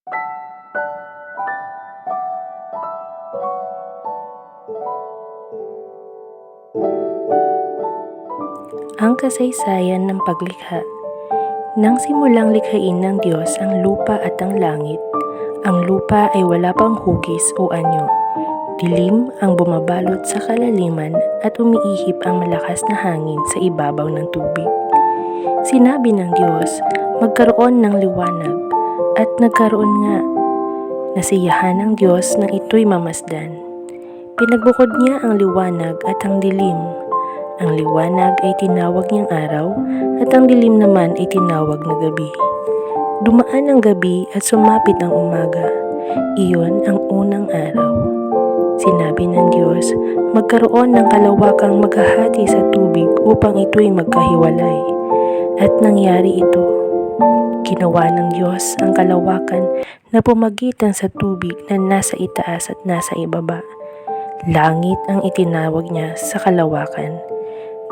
Ang kasaysayan ng paglikha. Nang simulang likhain ng Diyos ang lupa at ang langit, ang lupa ay wala pang hugis o anyo. Dilim ang bumabalot sa kalaliman at umiihip ang malakas na hangin sa ibabaw ng tubig. Sinabi ng Diyos, magkaroon ng liwanag, at nagkaroon nga. Nasiyahan ng Diyos nang ito'y mamasdan. Pinagbukod niya ang liwanag at ang dilim. Ang liwanag ay tinawag niyang araw at ang dilim naman ay tinawag na gabi. Dumaan ang gabi at sumapit ang umaga. Iyon ang unang araw. Sinabi ng Diyos, magkaroon ng kalawakang maghahati sa tubig upang ito'y magkahiwalay. At nangyari ito. Ginawa ng Diyos ang kalawakan na pumagitan sa tubig na nasa itaas at nasa ibaba. Langit ang itinawag niya sa kalawakan.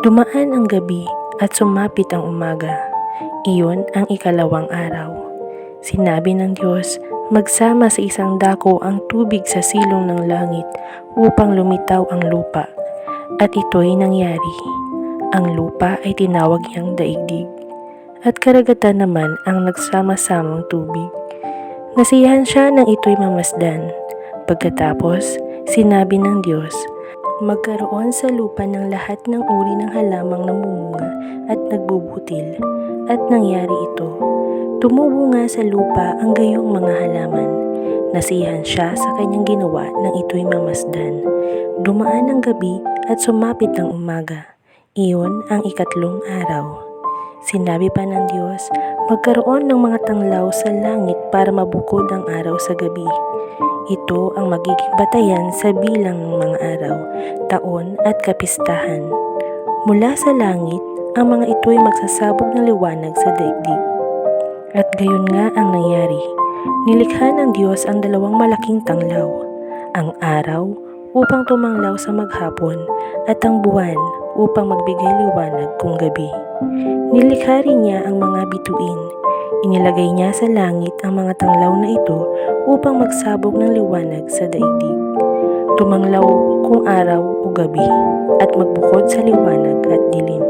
Dumaan ang gabi at sumapit ang umaga. Iyon ang ikalawang araw. Sinabi ng Diyos, magsama sa isang dako ang tubig sa silong ng langit upang lumitaw ang lupa. At ito'y nangyari. Ang lupa ay tinawag niyang daigdig. At karagatan naman ang nagsama-samang tubig. Nasiyahan siya nang ito'y mamasdan. Pagkatapos, sinabi ng Diyos, magkaroon sa lupa ng lahat ng uri ng halamang namumunga at nagbubutil. At nangyari ito. Tumubo nga sa lupa ang gayong mga halaman. Nasiyahan siya sa kanyang ginawa nang ito'y mamasdan. Dumaan ang gabi at sumapit ang umaga. Iyon ang ikatlong araw. Sinabi pa ng Diyos, magkaroon ng mga tanglaw sa langit para mabukod ang araw sa gabi. Ito ang magiging batayan sa bilang ng mga araw, taon at kapistahan. Mula sa langit, ang mga ito'y magsasabog ng liwanag sa daigdig. At gayon nga ang nangyari. Nilikha ng Diyos ang dalawang malaking tanglaw, ang araw upang tumanglaw sa maghapon at ang buwan upang magbigay liwanag kung gabi. Nilikha rin niya ang mga bituin. Inilagay niya sa langit ang mga tanglaw na ito upang magsabog ng liwanag sa daigdig. Tumanglaw kung araw o gabi at magbukod sa liwanag at dilim.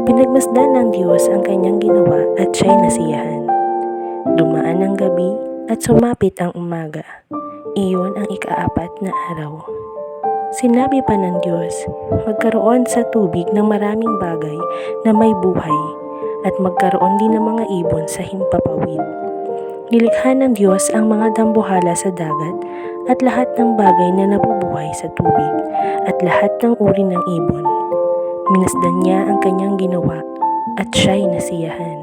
Pinagmasdan ng Diyos ang kanyang ginawa at siya'y nasiyahan. Dumaan ang gabi at sumapit ang umaga. Iyon ang ikaapat na araw. Sinabi pa ng Diyos, magkaroon sa tubig ng maraming bagay na may buhay at magkaroon din ng mga ibon sa himpapawid. Nilikha ng Diyos ang mga dambuhala sa dagat at lahat ng bagay na nabubuhay sa tubig at lahat ng uri ng ibon. Minasdan niya ang kanyang ginawa at siya'y nasiyahan.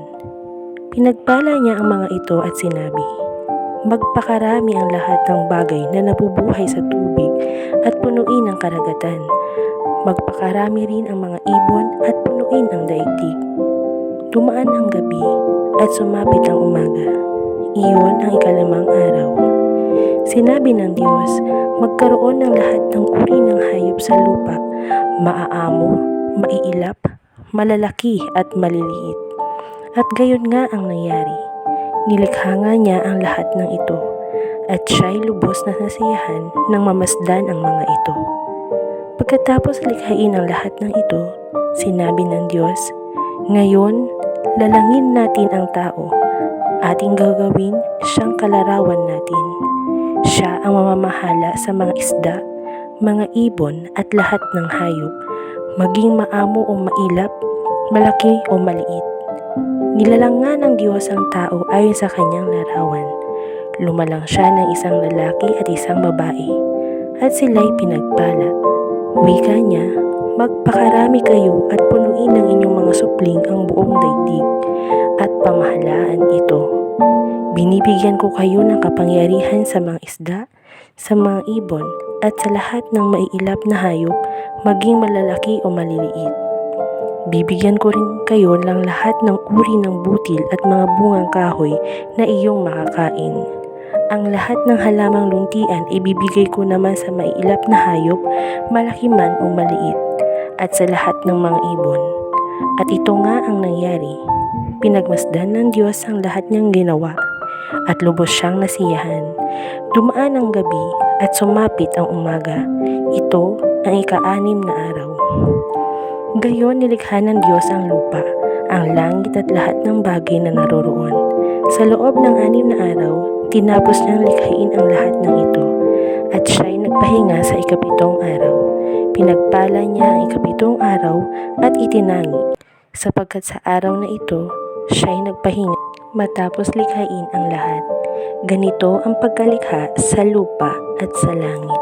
Pinagpala niya ang mga ito at sinabi, magpakarami ang lahat ng bagay na nabubuhay sa tubig at punuin ang karagatan. Magpakarami rin ang mga ibon at punuin ang daigdig. Dumaan ang gabi at sumapit ang umaga. Iyon ang ikalimang araw. Sinabi ng Diyos, magkaroon ng lahat ng uri ng hayop sa lupa, maaamo, maiilap, malalaki at maliliit. At gayon nga ang nangyari. Nilikha nga niya ang lahat ng ito, at siya'y lubos na nasiyahan nang mamasdan ang mga ito. Pagkatapos likhain ang lahat ng ito, sinabi ng Diyos, ngayon, lalangin natin ang tao. Ating gagawin siyang kalarawan natin. Siya ang mamamahala sa mga isda, mga ibon at lahat ng hayop, maging maamo o mailap, malaki o maliit. Nilalang nga ng Diyos ang tao ayon sa kanyang larawan. Lumalang siya ng isang lalaki at isang babae, at sila'y pinagpala. Wika niya, magpakarami kayo at punuin ng inyong mga supling ang buong daigdig at pamahalaan ito. Binibigyan ko kayo ng kapangyarihan sa mga isda, sa mga ibon at sa lahat ng maiilap na hayop, maging malalaki o maliliit. Bibigyan ko rin kayo ng lahat ng uri ng butil at mga bungang kahoy na iyong makakain. Ang lahat ng halamang luntian ibibigay ko naman sa maiilap na hayop, malaki man o maliit, at sa lahat ng mga ibon. At ito nga ang nangyari. Pinagmasdan ng Diyos ang lahat niyang ginawa, at lubos siyang nasiyahan. Dumaan ang gabi at sumapit ang umaga. Ito ang ika-6 na araw. Gayon nilikha ng Diyos ang lupa, ang langit at lahat ng bagay na naroroon. Sa loob ng 6 na araw, tinapos niyang likhain ang lahat ng ito, at siya'y nagpahinga sa ika-7 araw. Pinagpala niya ang ika-7 araw at itinangi, sapagkat sa araw na ito, siya'y nagpahinga matapos likhain ang lahat. Ganito ang pagkalikha sa lupa at sa langit.